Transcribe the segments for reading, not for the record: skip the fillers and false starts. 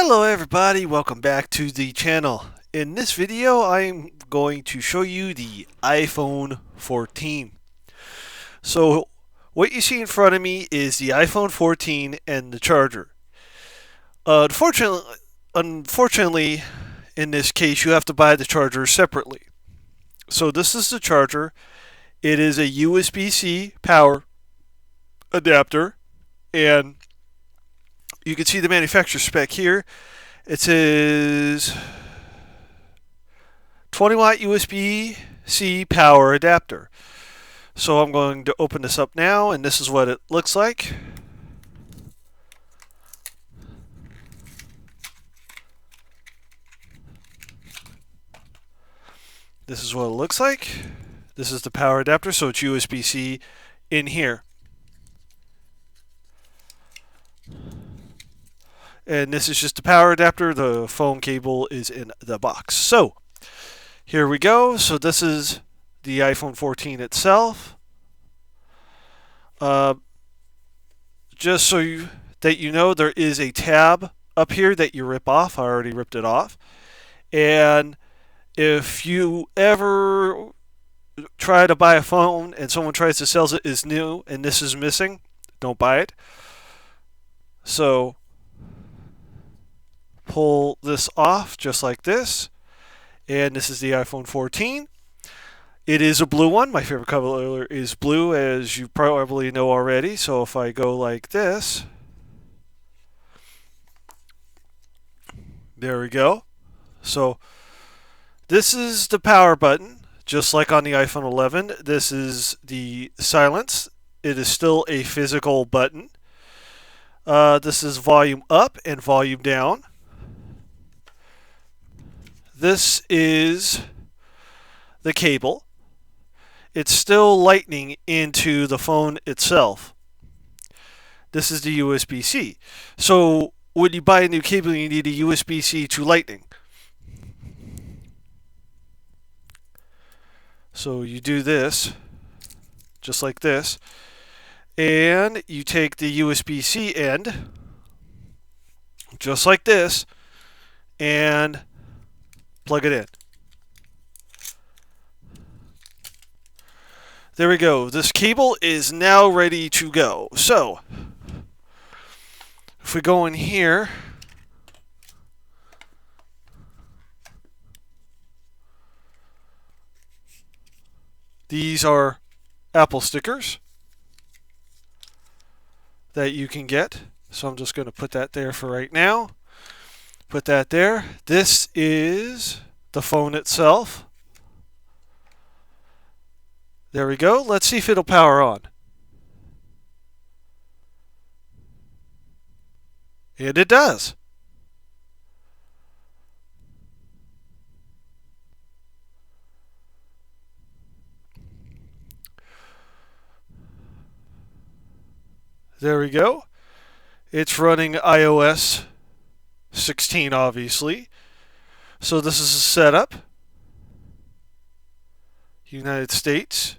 Hello everybody, welcome back to the channel. In this video I'm going to show you the iPhone 14. So what you see in front of me is the iPhone 14 and the charger. Unfortunately, in this case you have to buy the charger separately. So this is the charger. It is a USB-C power adapter, and you can see the manufacturer spec here. It says 20 watt USB-C power adapter. So I'm going to open this up now, and this is what it looks like. This is what it looks like. This is the power adapter, so it's USB-C in here. And this is just the power adapter. The phone cable is in the box. So here we go. So this is the iPhone 14 itself. Just so that you know, there is a tab up here that you rip off. I already ripped it off. And if you ever try to buy a phone and someone tries to sell it as new and this is missing, don't buy it. So pull this off just like this, and this is the iPhone 14. It is a blue one. My favorite color is blue, as you probably know already. So if I go like this, there we go. So this is the power button, just like on the iPhone 11. This is the silence. It is still a physical button. This is volume up and volume down. This is the cable. It's still lightning into the phone itself. This is the USB-C. So when you buy a new cable, you need a USB-C to lightning. So you do this, just like this, and you take the USB-C end, just like this, and plug it in. There we go. This cable is now ready to go. So if we go in here, these are Apple stickers that you can get. So I'm just going to put that there for right now. Put that there. This is the phone itself. There we go. Let's see if it'll power on. And it does. There we go. It's running iOS 16, obviously. So this is a setup. United States.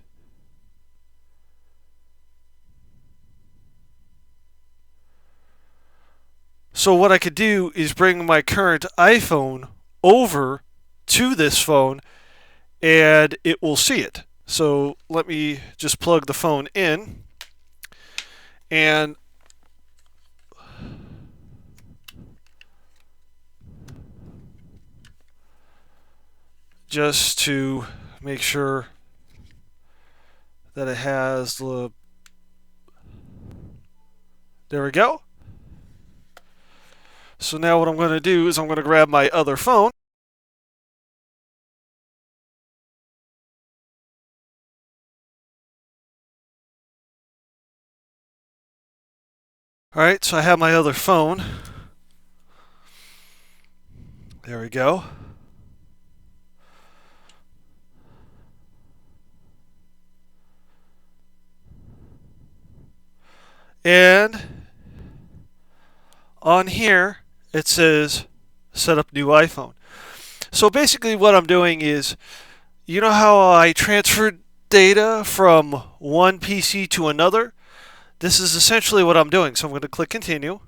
So what I could do is bring my current iPhone over to this phone and it will see it. So let me just plug the phone in, and just to make sure that it has the, there we go. So now what I'm going to do is I'm going to grab my other phone. Alright, so I have my other phone. There we go. And on here it says set up new iPhone. So basically what I'm doing is, you know how I transferred data from one PC to another? This is essentially what I'm doing. So I'm going to click continue.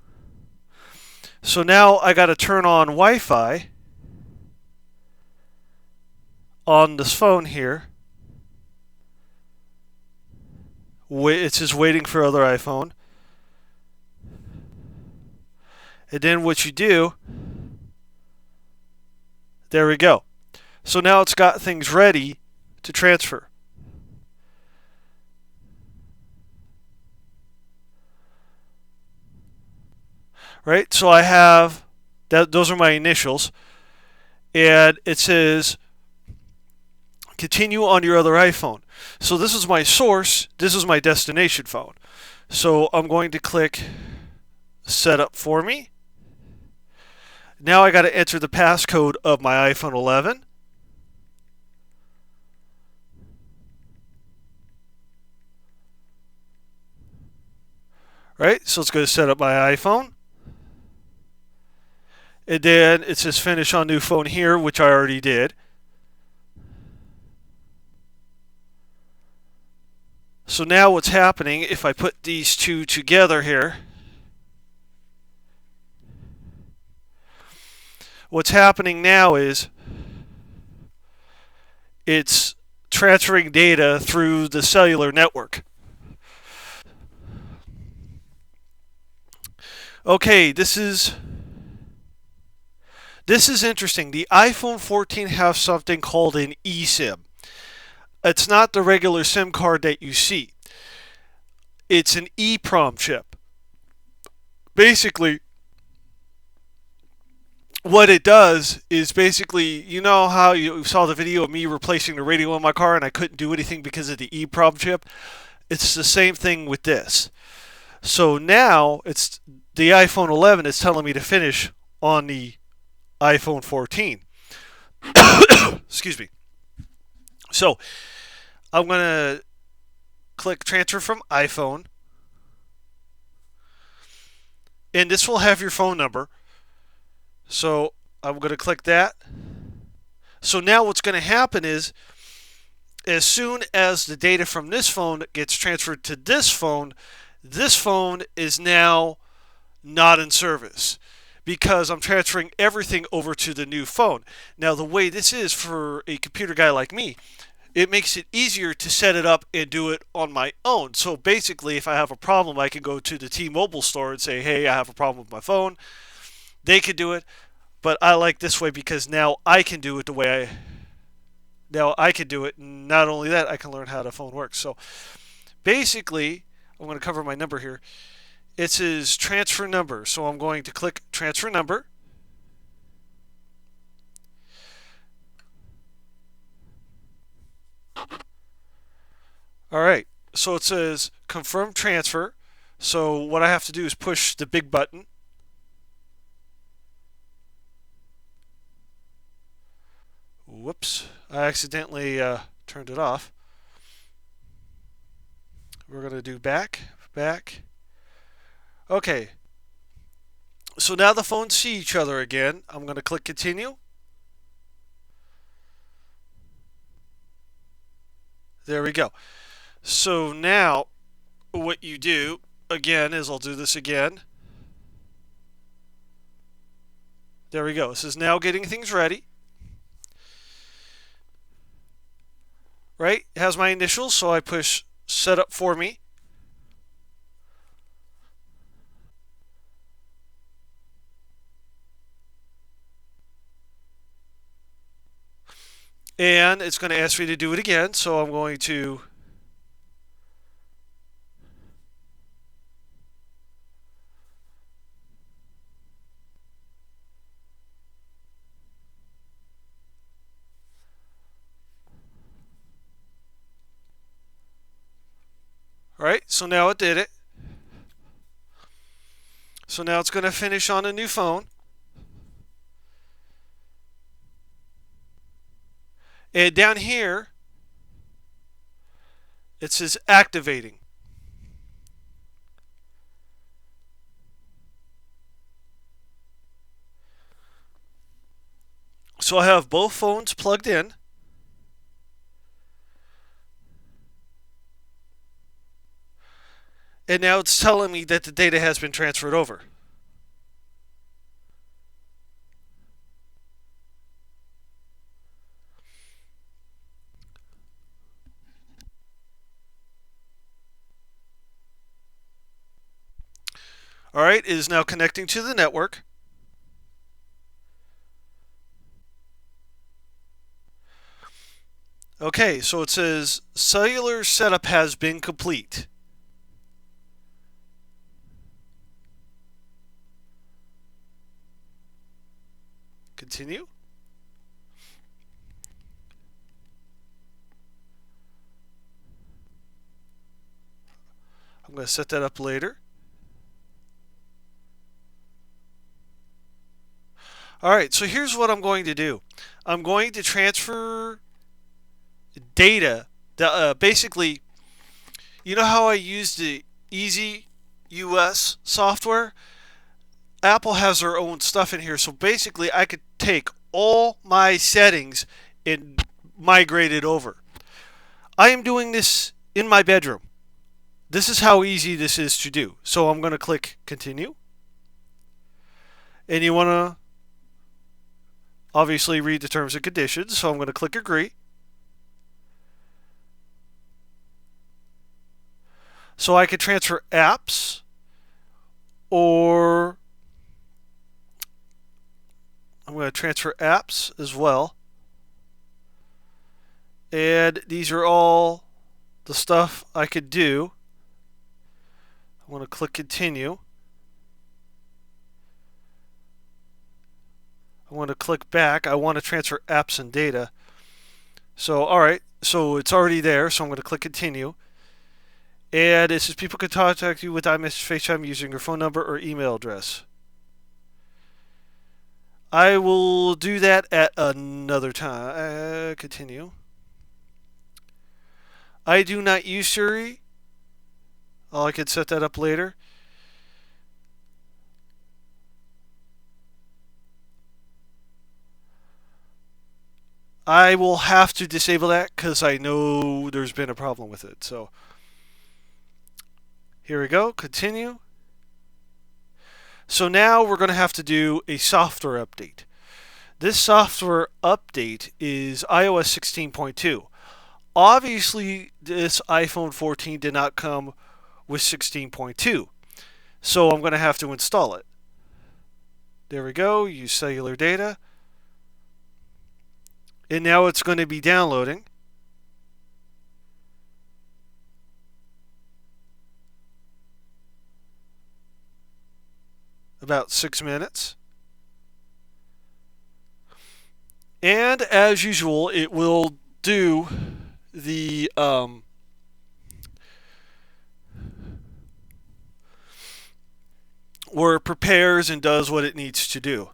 So now I got to turn on Wi-Fi on this phone here. It's just waiting for other iPhone. And then what you do, there we go. So now it's got things ready to transfer. Right? So I have that. Those are my initials, and it says continue on your other iPhone. So this is my source. This is my destination phone. So I'm going to click set up for me. Now I got to enter the passcode of my iPhone 11. Right? So it's going to set up my iPhone. And then it says finish on new phone here, which I already did. So now what's happening, if I put these two together here, what's happening now is it's transferring data through the cellular network. Okay, this is interesting. The iPhone 14 has something called an eSIM. It's not the regular SIM card that you see. It's an EEPROM chip. Basically, what it does is basically, you know how you saw the video of me replacing the radio in my car and I couldn't do anything because of the EEPROM chip? It's the same thing with this. So now it's the iPhone 11 is telling me to finish on the iPhone 14. Excuse me. So I'm going to click transfer from iPhone. And this will have your phone number. So I'm going to click that. So now what's going to happen is as soon as the data from this phone gets transferred to this phone is now not in service because I'm transferring everything over to the new phone. Now, the way this is for a computer guy like me, it makes it easier to set it up and do it on my own. So basically, if I have a problem, I can go to the T-Mobile store and say, hey, I have a problem with my phone. They can do it, but I like this way because now I can do it the way now I can do it. And not only that, I can learn how the phone works. So basically, I'm going to cover my number here. It says transfer number. So I'm going to click transfer number. All right. So it says confirm transfer. So what I have to do is push the big button. Whoops. I accidentally turned it off. We're going to do back. Okay. So now the phones see each other again. I'm going to click continue. There we go. So now what you do again is I'll do this again. There we go. This is now getting things ready. Right? It has my initials, so I push set up for me. And it's going to ask me to do it again, so I'm going to all right, so now it did it. So now it's going to finish on a new phone. And down here, it says activating. So I have both phones plugged in. And now it's telling me that the data has been transferred over. All right, it is now connecting to the network. Okay, so it says cellular setup has been complete. Continue. I'm going to set that up later. All right, so here's what I'm going to do. I'm going to transfer data. Basically, you know how I use the Easy US software? Apple has their own stuff in here, so basically I could take all my settings and migrate it over. I am doing this in my bedroom. This is how easy this is to do. So I'm going to click continue. And you want to obviously read the terms and conditions, so I'm going to click agree. So I could transfer apps, or I'm going to transfer apps as well. And these are all the stuff I could do. I want to click continue. I want to click back. I want to transfer apps and data. So, all right. So it's already there. So I'm going to click continue. And it says people can contact you with iMessage, FaceTime using your phone number or email address. I will do that at another time. Continue. I do not use Siri. I can set that up later. I will have to disable that because I know there's been a problem with it. So here we go. Continue. So now we're going to have to do a software update. This software update is iOS 16.2. Obviously, this iPhone 14 did not come with 16.2. So I'm going to have to install it. There we go. Use cellular data. And now it's going to be downloading. About 6 minutes. And as usual, it will do the where it prepares and does what it needs to do.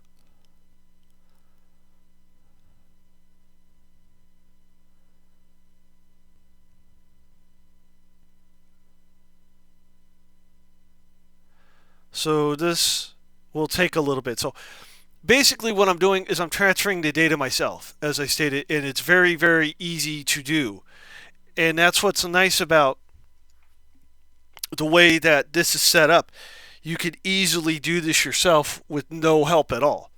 So this will take a little bit. So basically what I'm doing is I'm transferring the data myself, as I stated, and it's very, very easy to do. And that's what's nice about the way that this is set up. You could easily do this yourself with no help at all.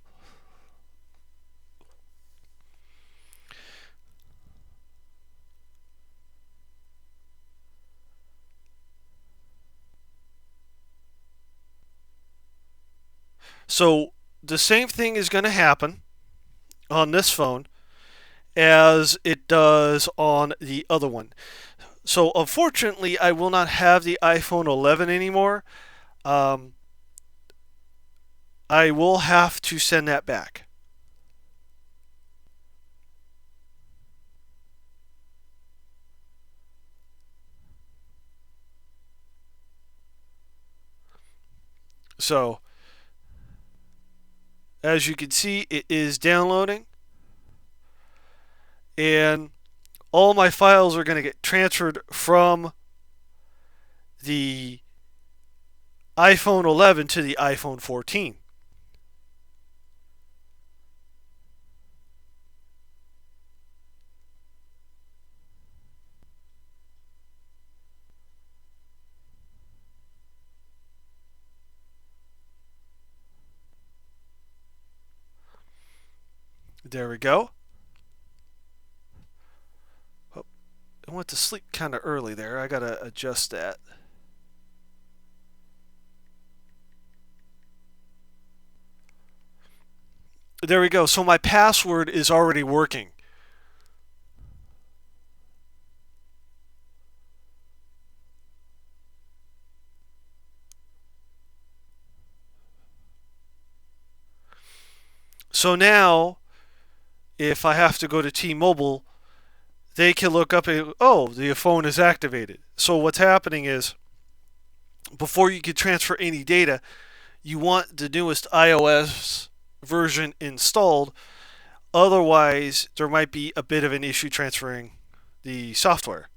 So the same thing is going to happen on this phone as it does on the other one. So unfortunately, I will not have the iPhone 11 anymore. I will have to send that back. So as you can see, it is downloading, and all my files are going to get transferred from the iPhone 11 to the iPhone 14. There we go. Oh, I went to sleep kind of early there. I got to adjust that. There we go. So my password is already working. So now, if I have to go to T-Mobile, they can look up and, oh, the phone is activated. So what's happening is, before you can transfer any data, you want the newest iOS version installed. Otherwise, there might be a bit of an issue transferring the software.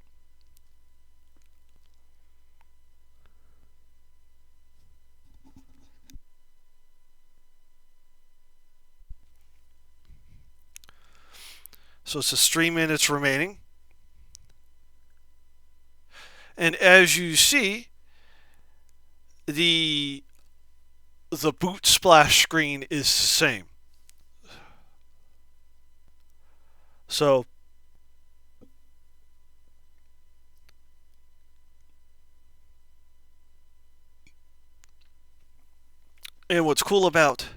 So it's just 3 minutes remaining. And as you see, the boot splash screen is the same. So, and what's cool about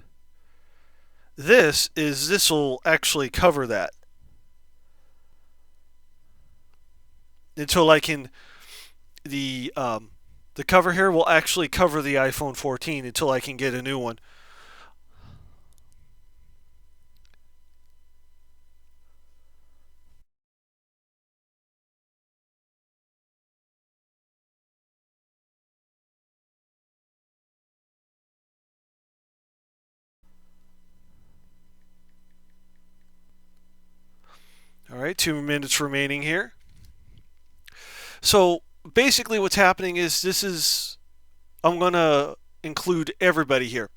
this is this will actually cover that until I can the cover here will actually cover the iPhone 14 until I can get a new one. All right, 2 minutes remaining here. So basically, what's happening is I'm gonna include everybody here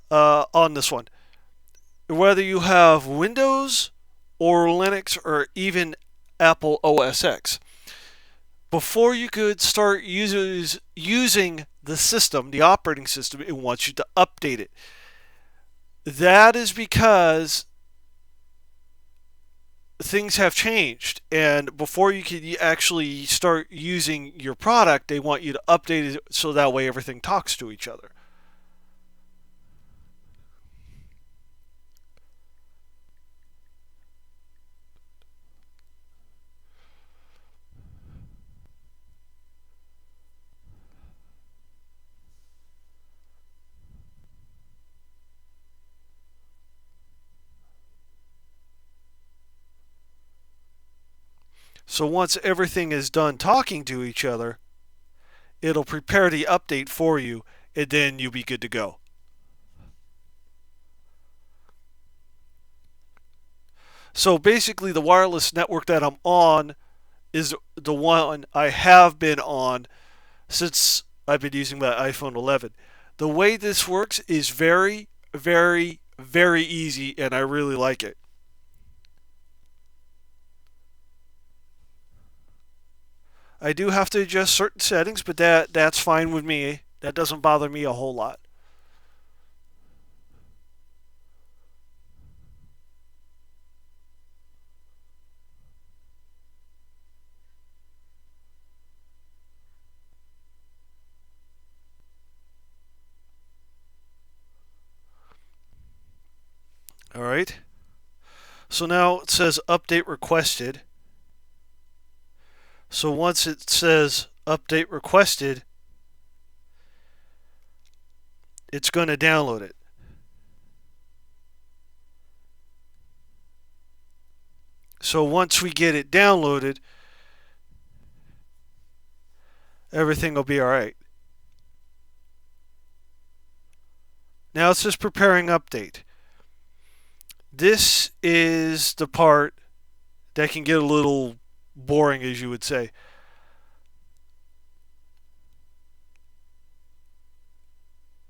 on this one, whether you have Windows or Linux or even Apple OS X. Before you could start using the system, the operating system, it wants you to update it. That is because things have changed, and before you can actually start using your product, they want you to update it so that way everything talks to each other. So once everything is done talking to each other, it'll prepare the update for you, and then you'll be good to go. So basically, the wireless network that I'm on is the one I have been on since I've been using my iPhone 11. The way this works is very, very, very easy, and I really like it. I do have to adjust certain settings, but that's fine with me. That doesn't bother me a whole lot. All right. So now it says update requested. So once it says update requested, it's going to download it. So once we get it downloaded, everything will be all right. Now it's just preparing update. This is the part that can get a little boring, as you would say.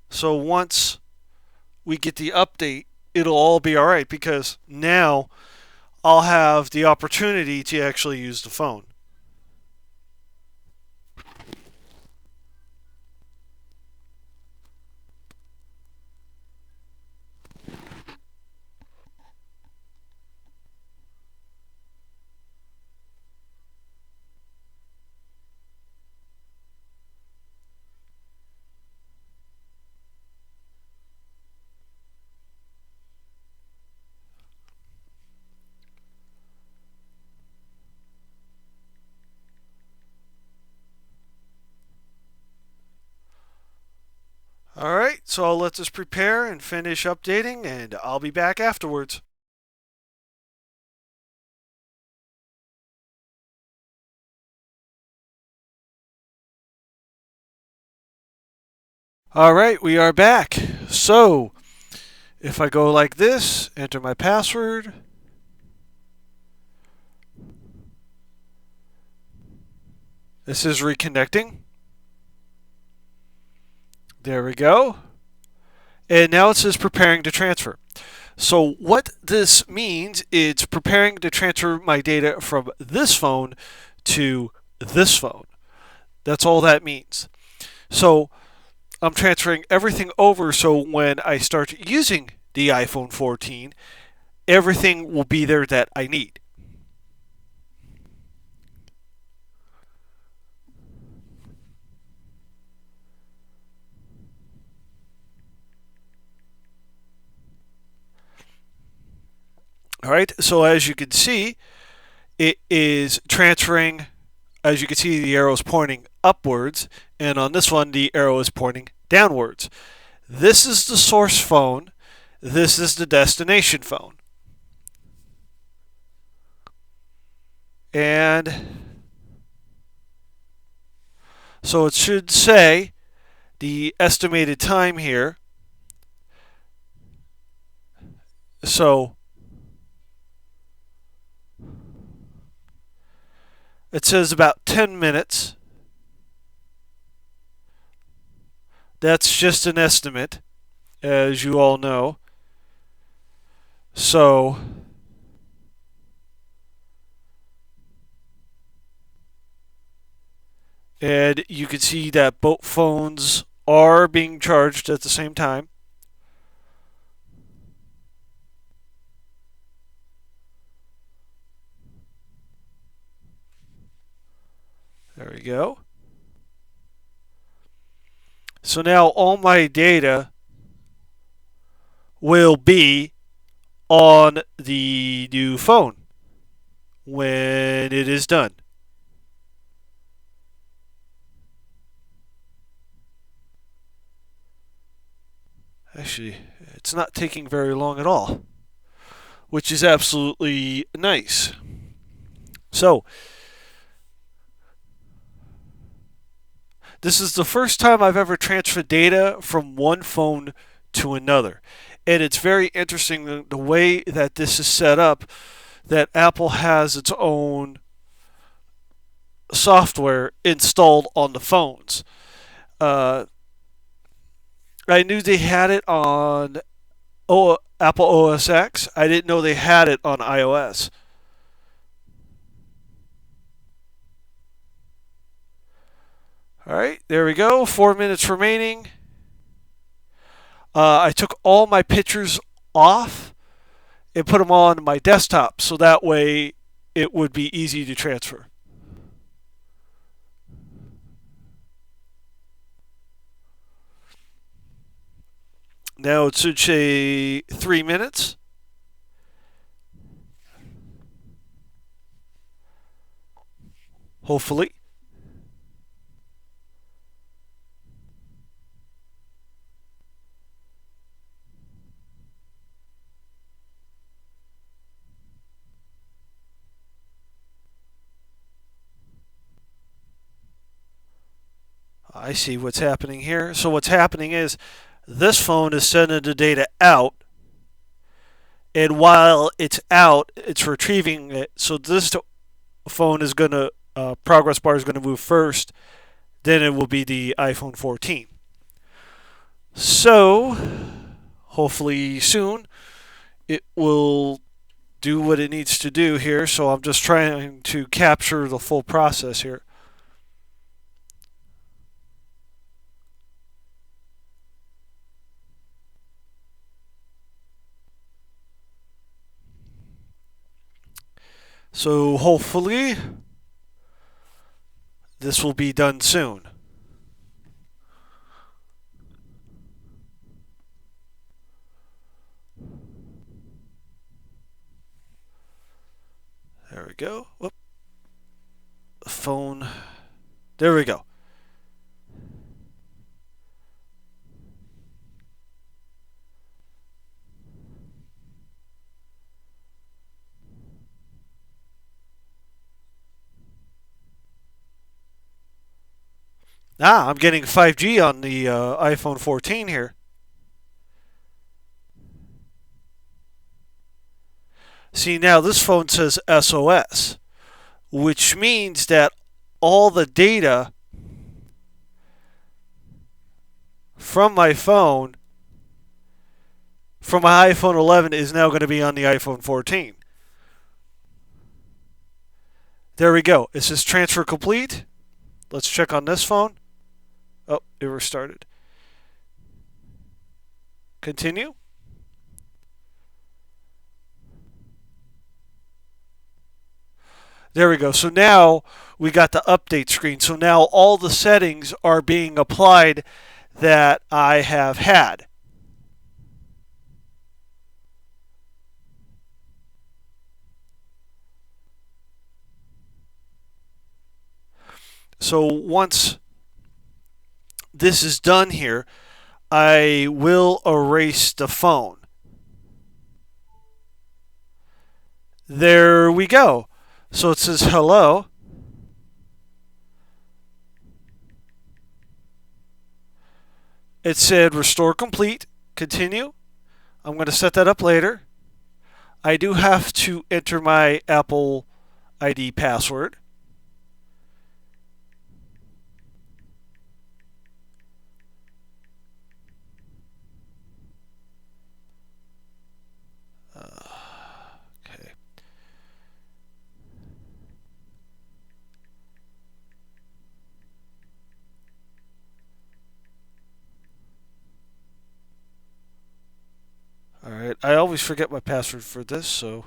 So once we get the update, it'll all be all right because now I'll have the opportunity to actually use the phone. So I'll let this prepare and finish updating, and I'll be back afterwards. All right, we are back. So if I go like this, enter my password. This is reconnecting. There we go. And now it says preparing to transfer. So what this means, it's preparing to transfer my data from this phone to this phone. That's all that means. So I'm transferring everything over, so when I start using the iPhone 14, everything will be there that I need. All right, so as you can see, it is transferring. As you can see, the arrow is pointing upwards, and on this one, the arrow is pointing downwards. This is the source phone. This is the destination phone. And so it should say the estimated time here. So it says about 10 minutes. That's just an estimate, as you all know. So and you can see that both phones are being charged at the same time. There we go. So now all my data will be on the new phone when it is done. Actually, it's not taking very long at all, which is absolutely nice. So, this is the first time I've ever transferred data from one phone to another. And it's very interesting the way that this is set up, that Apple has its own software installed on the phones. Uh, I knew they had it on Apple OS X. I didn't know they had it on iOS. All right, there we go. 4 minutes remaining. I took all my pictures off and put them on my desktop so that way it would be easy to transfer. Now it should say 3 minutes. Hopefully. I see what's happening here. So what's happening is this phone is sending the data out, and while it's out, it's retrieving it. So this phone is going to progress bar is going to move first, then it will be the iPhone 14. So hopefully soon it will do what it needs to do here. So I'm just trying to capture the full process here. So hopefully this will be done soon. There we go. Whoop. Phone. There we go. Ah, I'm getting 5G on the iPhone 14 here. See, now this phone says SOS, which means that all the data from my phone, from my iPhone 11, is now going to be on the iPhone 14. There we go. It says transfer complete. Let's check on this phone. Oh, it restarted. Continue. There we go. So now we got the update screen. So now all the settings are being applied that I have had. So once this is done here, I will erase the phone. There we go. So it says hello. It said restore complete. Continue. I'm going to set that up later. I do have to enter my Apple ID password. Okay. All right. I always forget my password for this, so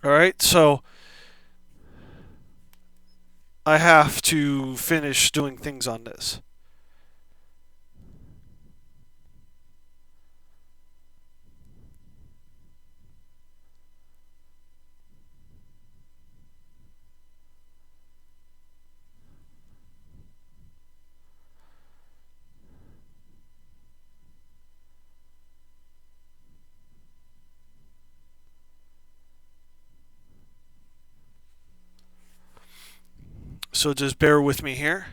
all right. So I have to finish doing things on this. So just bear with me here.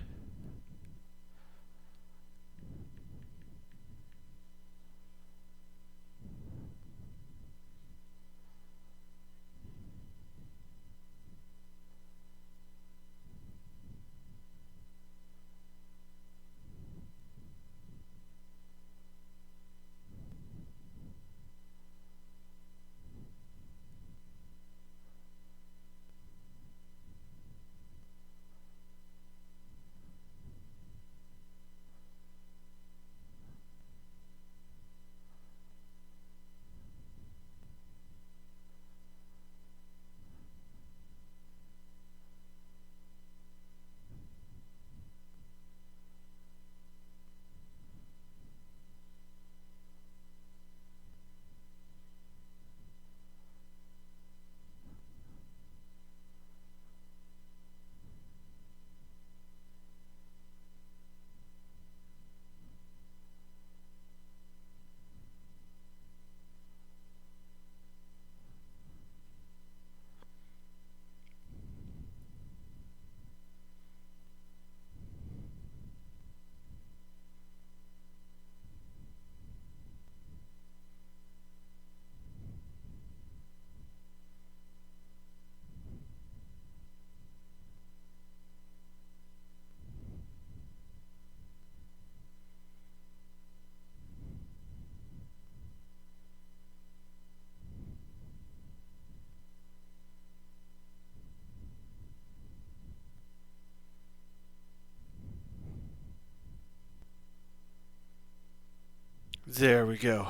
There we go.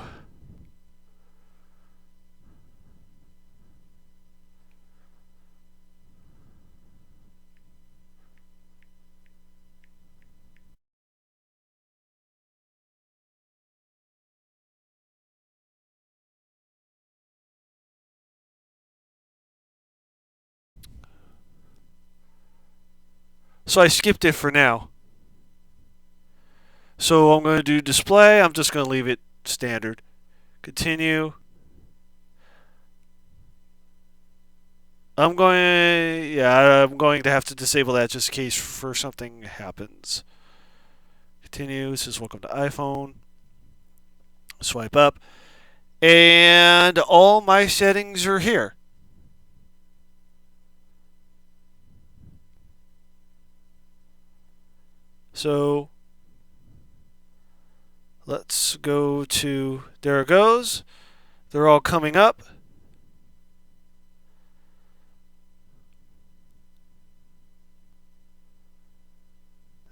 So I skipped it for now. So I'm going to do display. I'm just going to leave it standard. Continue. I'm going to have to disable that just in case for something happens. Continue. This is welcome to iPhone. Swipe up. And all my settings are here. So let's go to, there it goes. They're all coming up.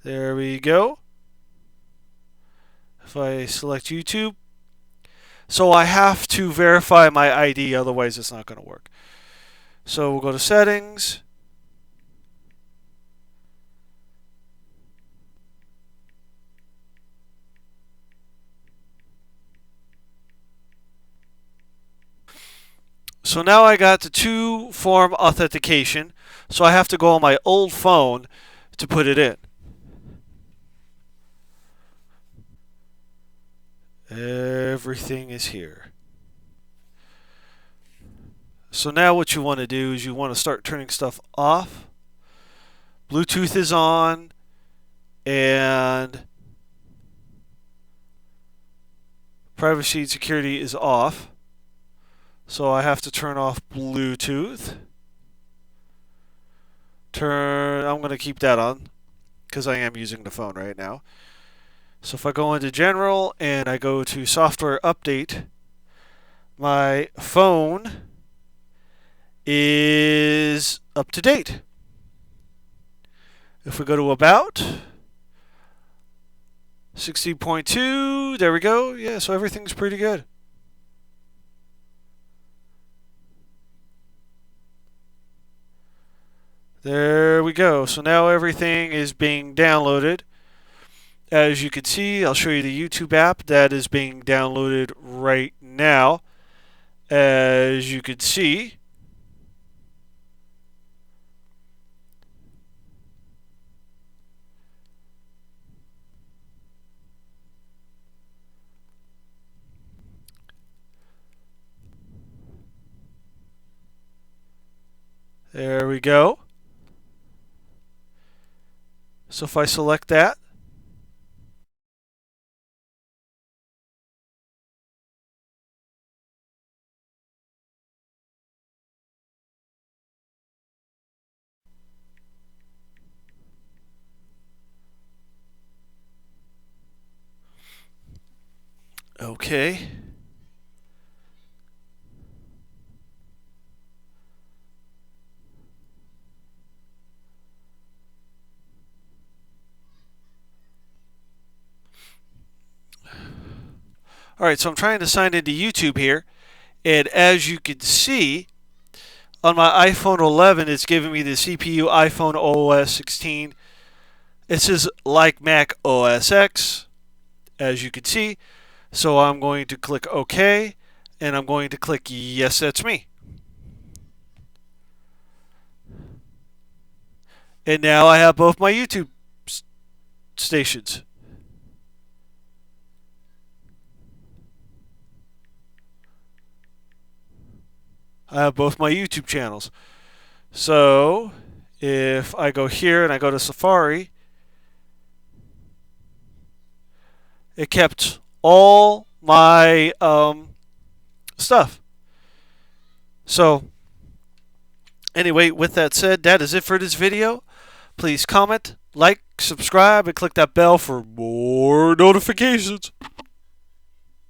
There we go. If I select YouTube. So I have to verify my ID, otherwise it's not going to work. So we'll go to settings. So now I got the two-form authentication. So I have to go on my old phone to put it in. Everything is here. So now what you want to do is you want to start turning stuff off. Bluetooth is on, and privacy and security is off. So I have to turn off Bluetooth. I'm going to keep that on because I am using the phone right now. So if I go into general and I go to software update, my phone is up to date. If we go to about 16.2, there we go. Yeah, so everything's pretty good. There we go. So now everything is being downloaded. As you can see, I'll show you the YouTube app that is being downloaded right now. As you can see, there we go. So if I select that, okay. Alright, so I'm trying to sign into YouTube here, and as you can see, on my iPhone 11, it's giving me the CPU iPhone OS 16. It says like Mac OS X, as you can see. So I'm going to click OK, and I'm going to click Yes, that's me. And now I have both my YouTube stations. I have both my YouTube channels. So if I go here and I go to Safari, it kept all my stuff. So anyway, with that said, that is it for this video. Please comment, like, subscribe, and click that bell for more notifications.